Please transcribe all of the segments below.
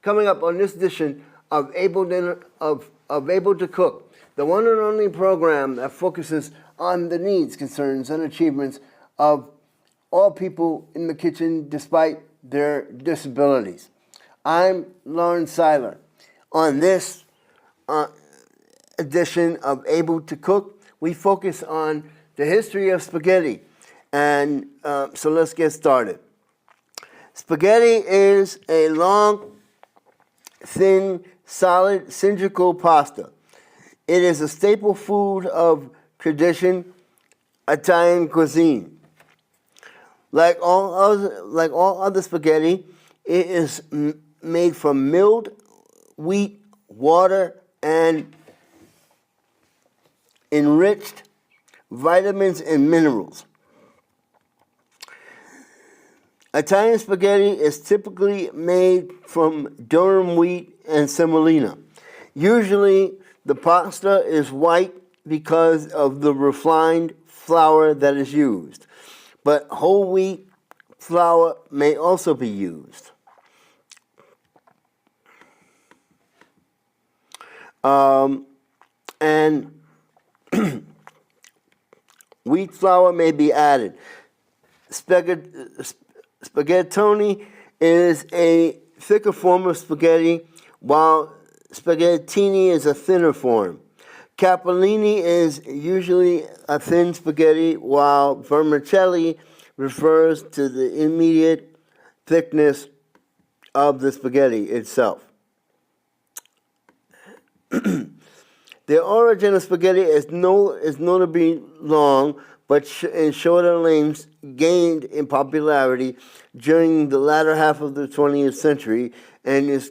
coming up on this edition of Able to Cook, the one and only program that focuses on the needs, concerns, and achievements of all people in the kitchen despite their disabilities. I'm Lauren Seiler. On this edition of Able to Cook, we focus on the history of spaghetti. And so let's get started. Spaghetti is a long, thin, solid, cylindrical pasta. It is a staple food of tradition Italian cuisine. Like all other spaghetti, it is made from milled wheat, water, and enriched vitamins and minerals. Italian spaghetti is typically made from durum wheat and semolina. Usually, the pasta is white because of the refined flour that is used, but whole wheat flour may also be used. And wheat flour may be added. Spaghettoni is a thicker form of spaghetti, while spaghettini is a thinner form. Capellini is usually a thin spaghetti, while vermicelli refers to the immediate thickness of the spaghetti itself. The origin of spaghetti is notably long, but in shorter lengths gained in popularity during the latter half of the 20th century and is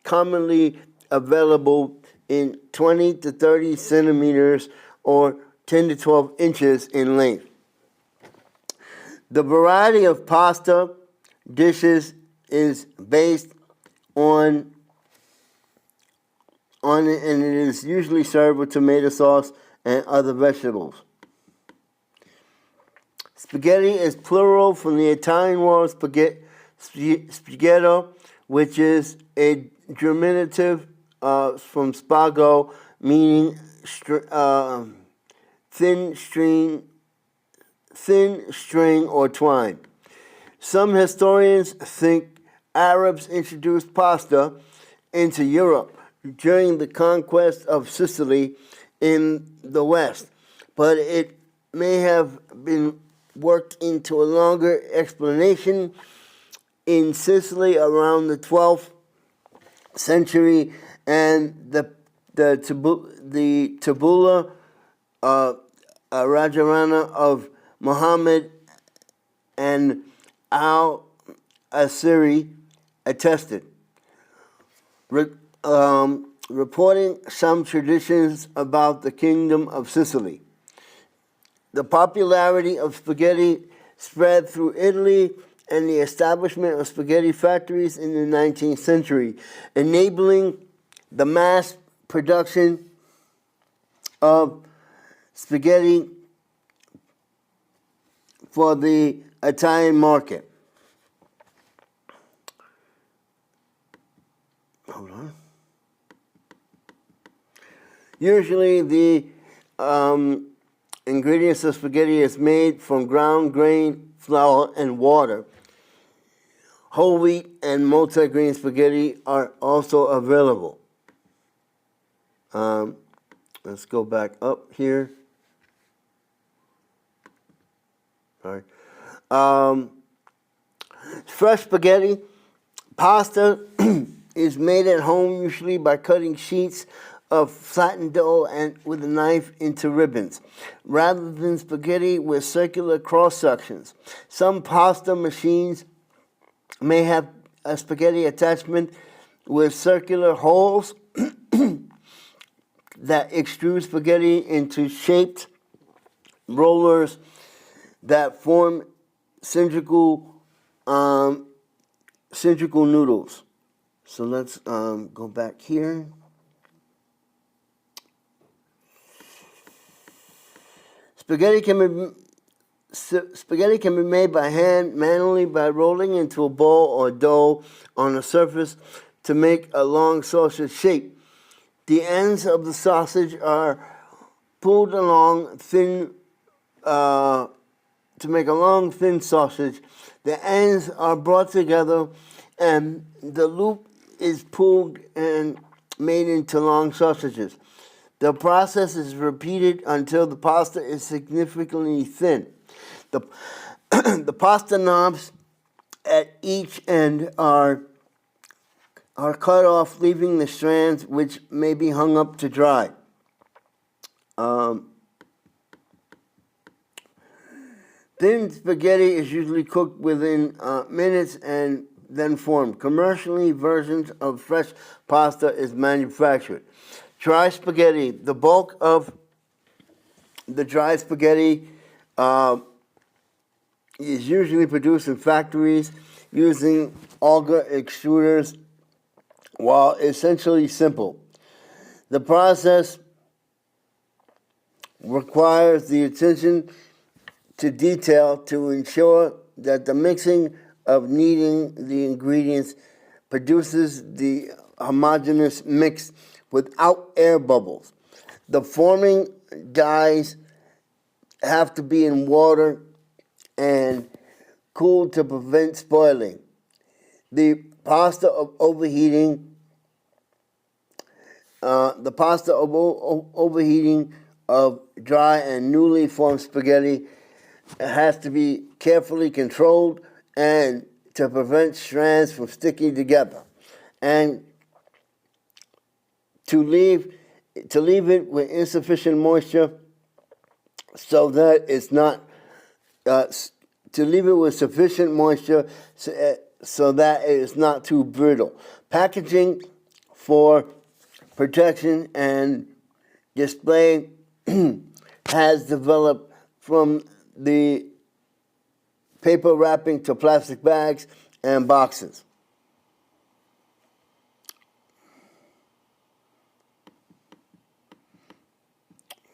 commonly available in 20 to 30 centimeters or 10 to 12 inches in length. The variety of pasta dishes is based on and it is usually served with tomato sauce and other vegetables. Spaghetti is plural from the Italian word spaghetto, which is a diminutive from spago, meaning thin string or twine. Some historians think Arabs introduced pasta into Europe during the conquest of Sicily in the West, but it may have been worked into a longer explanation. In Sicily around the 12th century, and the tabula Rajarana of Muhammad and al-Asiri attested, reporting some traditions about the kingdom of Sicily. The popularity of spaghetti spread through Italy and the establishment of spaghetti factories in the 19th century, enabling the mass production of spaghetti for the Italian market. Hold on. Usually the ingredients of spaghetti is made from ground grain flour and water. Whole wheat and multi-grain spaghetti are also available. Let's go back up here. Sorry. Fresh spaghetti pasta is made at home usually by cutting sheets of flattened dough and with a knife into ribbons, rather than spaghetti with circular cross sections. Some pasta machines may have a spaghetti attachment with circular holes that extrude spaghetti into shaped rollers that form cylindrical noodles. So let's go back here. Spaghetti can be Spaghetti can be made by hand, manually, by rolling into a ball or dough on a surface to make a long sausage shape. The ends of the sausage are pulled along to make a long, thin sausage. The ends are brought together and the loop is pulled and made into long sausages. The process is repeated until the pasta is significantly thin. The, the pasta knobs at each end are cut off, leaving the strands which may be hung up to dry. Thin spaghetti is usually cooked within minutes and then formed. Commercially, versions of fresh pasta is manufactured. Dry spaghetti. The bulk of the dry spaghetti is usually produced in factories using auger extruders, while essentially simple. The process requires the attention to detail to ensure that the mixing of kneading the ingredients produces the homogeneous mix without air bubbles. The forming dyes have to be in water and cooled to prevent spoiling. The pasta of overheating of dry and newly formed spaghetti has to be carefully controlled and to prevent strands from sticking together, and to leave it with insufficient moisture so that it's not to leave it with sufficient moisture so that it is not too brittle. Packaging for protection and display has developed from the paper wrapping to plastic bags and boxes.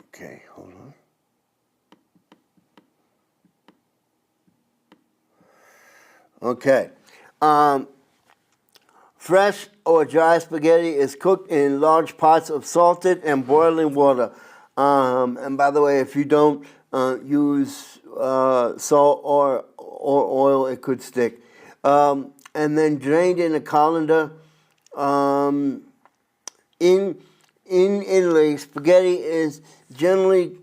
Okay, hold on. Okay. Fresh or dry spaghetti is cooked in large pots of salted and boiling water. And by the way, if you don't use salt or oil, it could stick. And then drained in a colander. In Italy, spaghetti is generally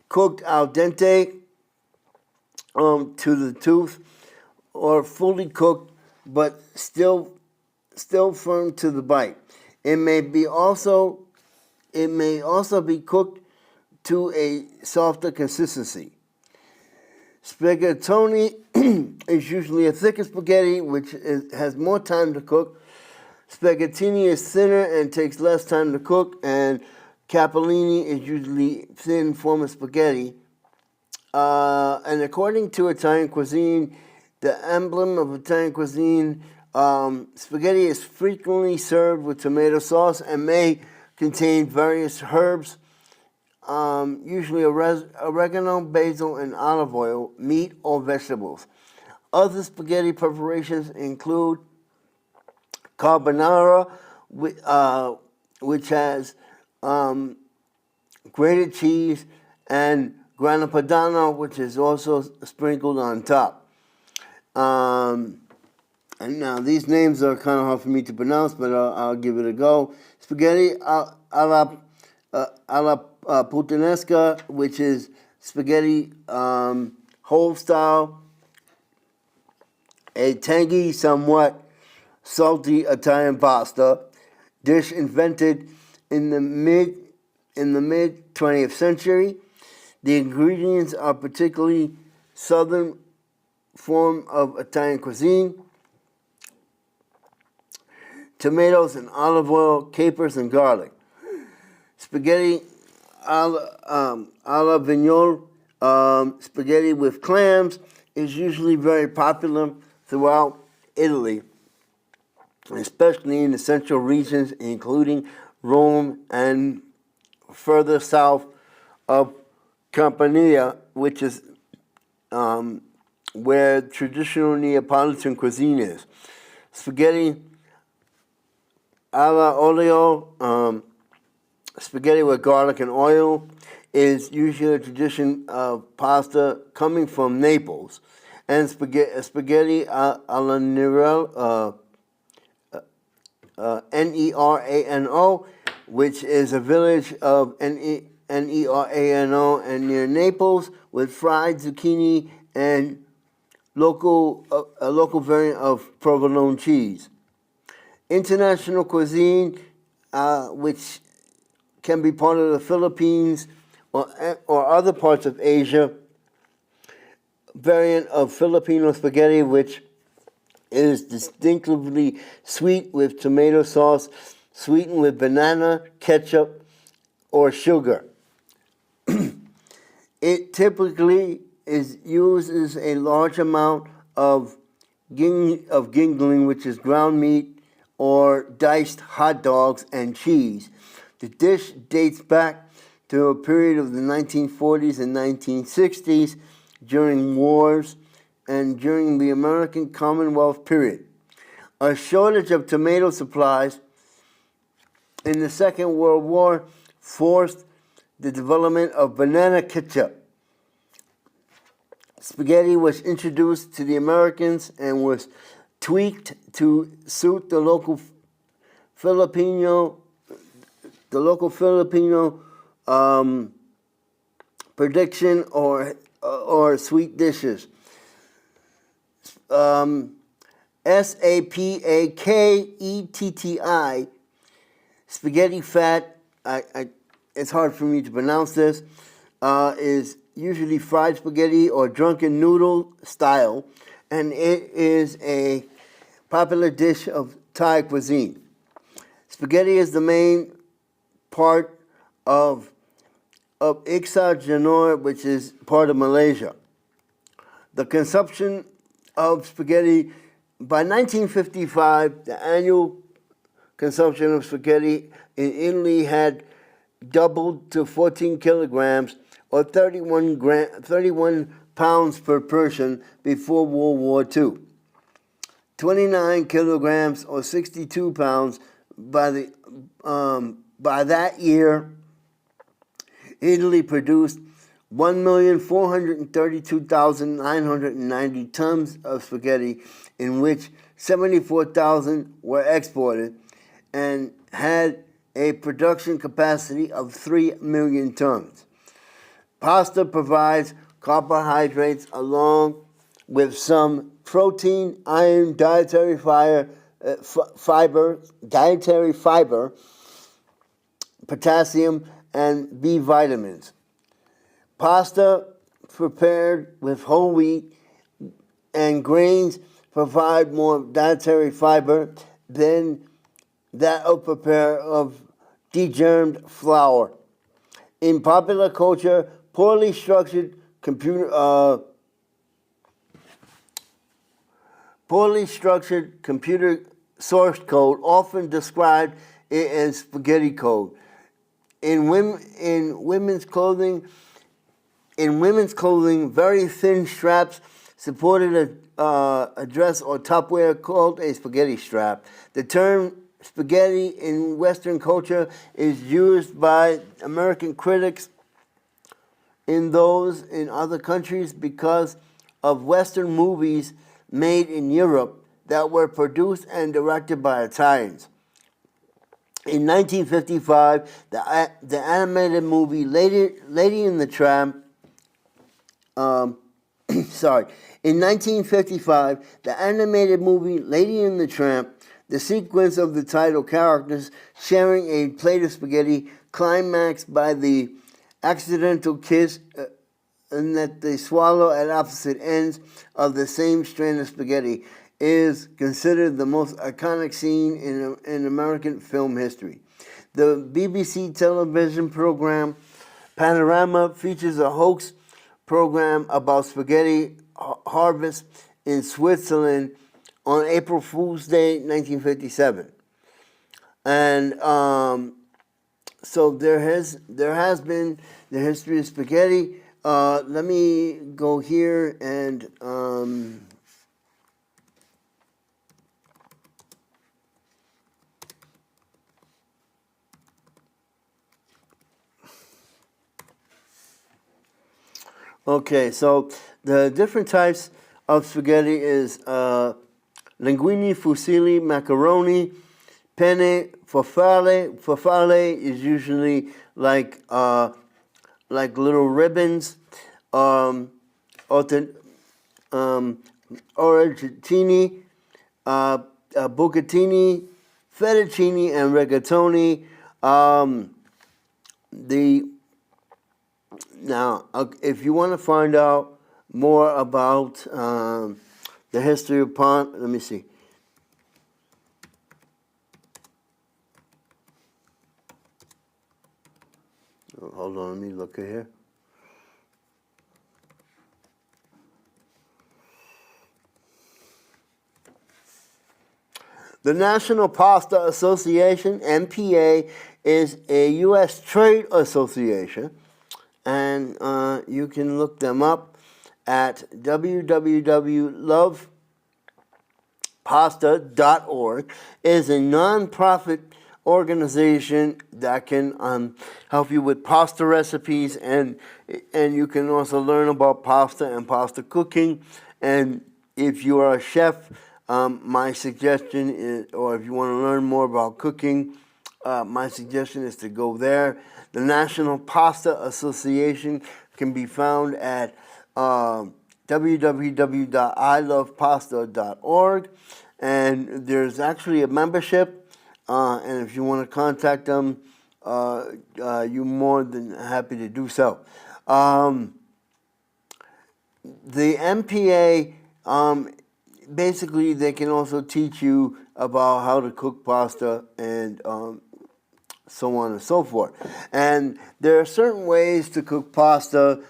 cooked al dente to the tooth, or fully cooked but still firm to the bite. It may also be cooked to a softer consistency. Spaghettoni is usually a thicker spaghetti which has more time to cook. Spaghettini is thinner and takes less time to cook, and capellini is usually thin form of spaghetti. And according to Italian cuisine, the emblem of Italian cuisine, spaghetti is frequently served with tomato sauce and may contain various herbs, usually oregano, basil, and olive oil, meat, or vegetables. Other spaghetti preparations include carbonara, which has grated cheese, and grana padano, which is also sprinkled on top. And now these names are kind of hard for me to pronounce, but I'll give it a go. Spaghetti alla puttanesca, which is spaghetti whole style, a tangy, somewhat salty Italian pasta dish invented in the mid 20th century. The ingredients are particularly southern form of Italian cuisine: tomatoes and olive oil, capers and garlic. Spaghetti alla vignole, spaghetti with clams, is usually very popular throughout Italy, especially in the central regions, including Rome and further south of Campania, which is where traditional Neapolitan cuisine is. Spaghetti alla olio, spaghetti with garlic and oil, is usually a tradition of pasta coming from Naples. And spaghetti alla Nerano, which is a village of Nerano and near Naples, with fried zucchini and a local variant of provolone cheese. International cuisine, which can be part of the Philippines or other parts of Asia, variant of Filipino spaghetti, which is distinctively sweet with tomato sauce, sweetened with banana, ketchup, or sugar. It typically uses a large amount of gingling, which is ground meat, or diced hot dogs and cheese. The dish dates back to a period of the 1940s and 1960s during wars and during the American Commonwealth period. A shortage of tomato supplies in the Second World War forced the development of banana ketchup. Spaghetti was introduced to the Americans and was tweaked to suit the local Filipino prediction or sweet dishes. Sapaketti, spaghetti fat, it's hard for me to pronounce this, is usually fried spaghetti or drunken noodle style, and it is a popular dish of Thai cuisine. Spaghetti is the main part of Iksa Janor, which is part of Malaysia. The consumption of spaghetti, by 1955, the annual consumption of spaghetti in Italy had doubled to 14 kilograms or 31 pounds per person before World War II. 29 kilograms or 62 pounds by that year. Italy produced 1,432,990 tons of spaghetti, in which 74,000 were exported, and had a production capacity of 3 million tons. Pasta provides carbohydrates along with some protein, iron, dietary fiber, potassium, and B vitamins. Pasta prepared with whole wheat and grains provide more dietary fiber than that of degermed flour. In popular culture, poorly structured computer source code often described it as spaghetti code. In women's clothing, very thin straps supported a dress or topwear called a spaghetti strap. The term spaghetti in Western culture is used by American critics in those in other countries because of Western movies made in Europe that were produced and directed by Italians. In 1955, the animated movie Lady in the Tramp. In 1955, the animated movie Lady and the Tramp, the sequence of the title characters sharing a plate of spaghetti climaxed by the accidental kiss and that they swallow at opposite ends of the same strand of spaghetti, is considered the most iconic scene in American film history. The BBC television program Panorama features a hoax program about spaghetti harvest in Switzerland on April Fool's Day, 1957. And so there has been the history of spaghetti let me go here and okay, so the different types of spaghetti is linguine, fusilli, macaroni, penne, farfalle. Farfalle is usually like little ribbons. Orecchini, bucatini, fettuccine, and rigatoni. Now, if you want to find out more about the history of let me see. Hold on, let me look at here. The National Pasta Association, NPA, is a U.S. trade association, and you can look them up at www.lovepasta.org. It is a nonprofit organization that can help you with pasta recipes, and you can also learn about pasta and pasta cooking. And if you are a chef, my suggestion is, or if you want to learn more about cooking, my suggestion is to go there. The National Pasta Association can be found at www.ilovepasta.org, and there's actually a membership, and if you want to contact them, you're more than happy to do so. The MPA, basically, they can also teach you about how to cook pasta and so on and so forth. And there are certain ways to cook pasta.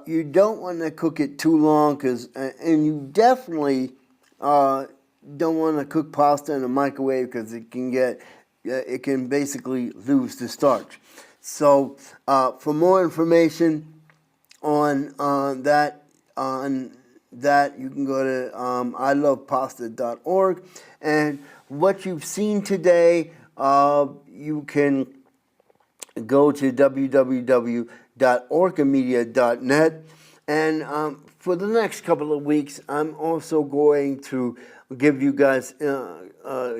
You don't want to cook it too long, and you definitely don't want to cook pasta in a microwave because it can basically lose the starch. So for more information on that, you can go to ilovepasta.org. And what you've seen today, you can go to www.orcamedia.net. And for the next couple of weeks, I'm also going to give you guys,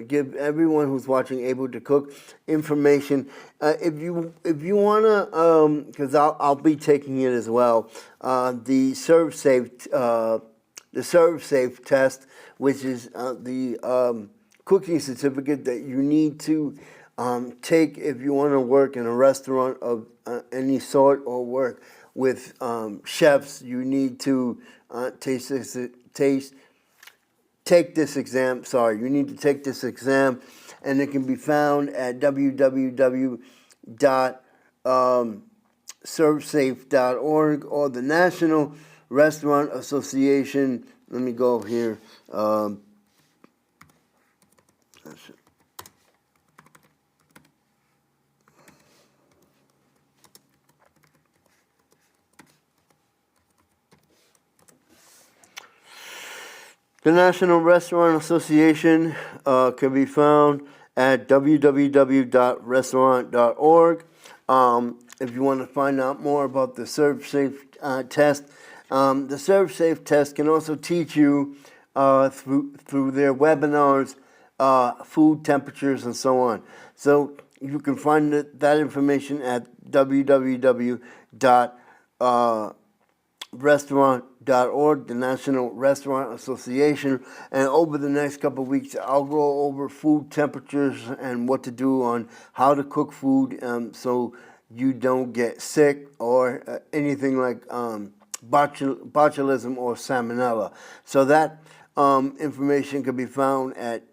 give everyone who's watching Able to Cook information. If you want to, because I'll be taking it as well, the ServSafe test, which is the cooking certificate that you need to take if you want to work in a restaurant of any sort or work with chefs. You need to take this exam. You need to take this exam, and it can be found at www.servesafe.org or the National Restaurant Association. Let me go here. The National Restaurant Association can be found at www.restaurant.org. If you want to find out more about the ServSafe test, the ServSafe test can also teach you through their webinars, food temperatures, and so on. So you can find that information at www.restaurant.org, the National Restaurant Association. And over the next couple of weeks, I'll go over food temperatures and what to do on how to cook food so you don't get sick or anything like botulism or salmonella. So that information can be found at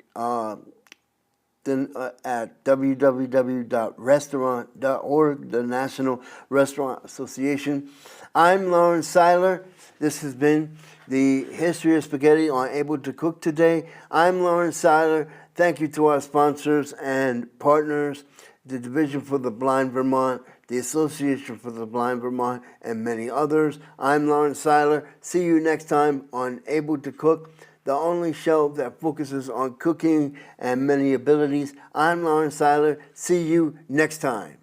www.restaurant.org, the National Restaurant Association. I'm Lawrence Seiler. This has been the History of Spaghetti on Able to Cook today. I'm Lawrence Seiler. Thank you to our sponsors and partners, the Division for the Blind Vermont, the Association for the Blind Vermont, and many others. I'm Lawrence Seiler. See you next time on Able to Cook, the only show that focuses on cooking and many abilities. I'm Lawrence Seiler. See you next time.